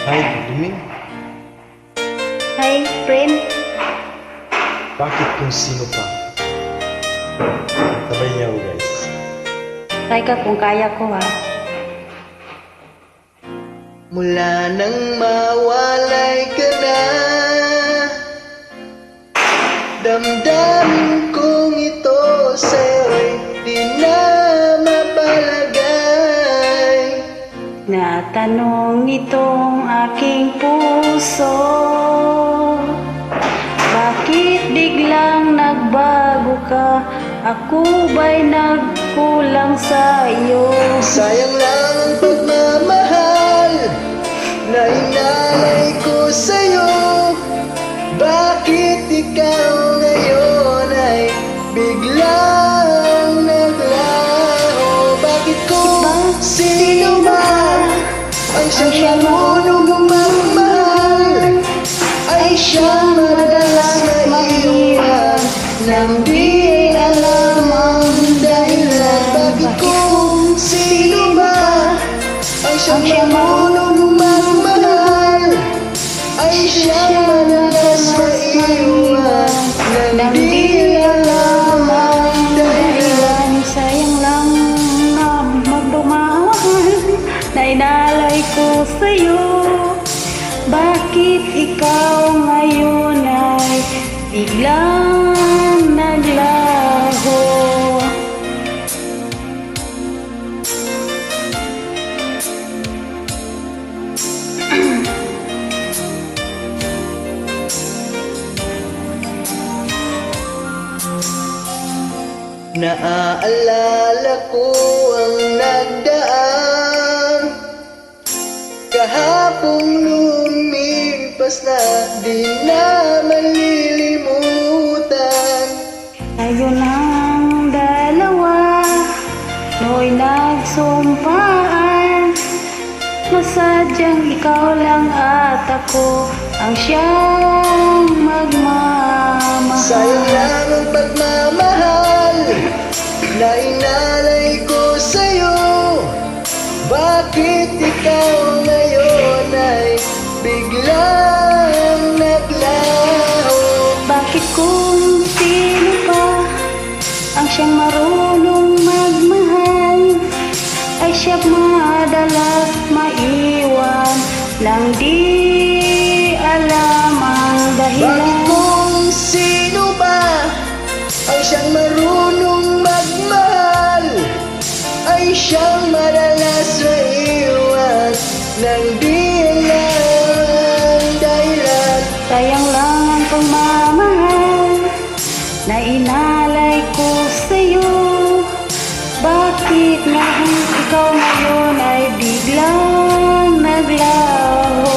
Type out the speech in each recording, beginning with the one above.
Hi, good evening. Hi, friend. Bakit kung sino pa? Sabay niyo ako, guys. Try ka kung kaya ko, ha. Mula nang mawalay ka na, damdamin kong ito sa'yo'y di na mapalagay. Natanong nitong aking puso, bakit biglang nagbago ka? Ako ba'y nagkulang sa iyo? Sayang lang ang pagmamahal na inalay ko sa'yo. Bakit ikaw ngayon ay biglang naglaho? Bakit kung sino man ang siyang marunong magmahal ay siyang madalas maiwan nang di alam ang dahilan? Bakit kung sino ba ang siyang marunong magmahal ay siyang madalas maiwan nang di alam ang dahilan? Sayang lang na magdumaan na inalay ko sa'yo. Bakit ikaw ngayon ay biglang naglaho? Naaalala ko ang nagdaan, kahapong lumipas na di na malilimutan. Tayo ng dalawa, no'y nagsumpaan, na sadyang ikaw lang at ako ang siyang magmamahal. Sayang lang ang pagmamahal na inalay ko sa'yo. Bakit ikaw ngayon ay biglang naglaho? Bakit kung sino pa ang siyang marunong magmahal ay siya madalas maiwan nang di alam ang dahilan? Bakit kung sino ba ang siyang marunong magmahal ay siyang madalas maiwan nang di alam ang dahilan? Sayang lang ang pagmamahal na inalay ko sa'yo. Bakit nga ikaw ngayon ay biglang naglaho?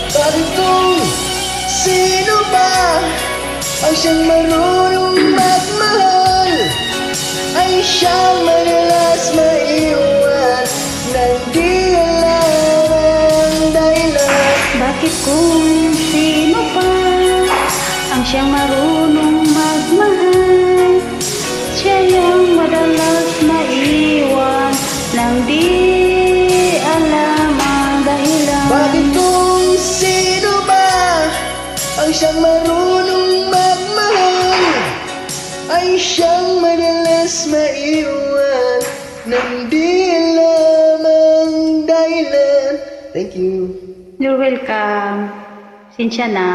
Bakit kung sino ba ang siyang marunong magmahal ay siyang madalas maiwan nang di alam ang dahilan? Bakit kung sino pa ang siyang marunong magmahal, siya yung madalas maiwan nang di alam ang dahilan? Bakit kung sino ba ang siyang marunong magmahal ay siyang madalas maiwan nang di alam ang dahilan? Thank you. You're welcome. Sinsya na.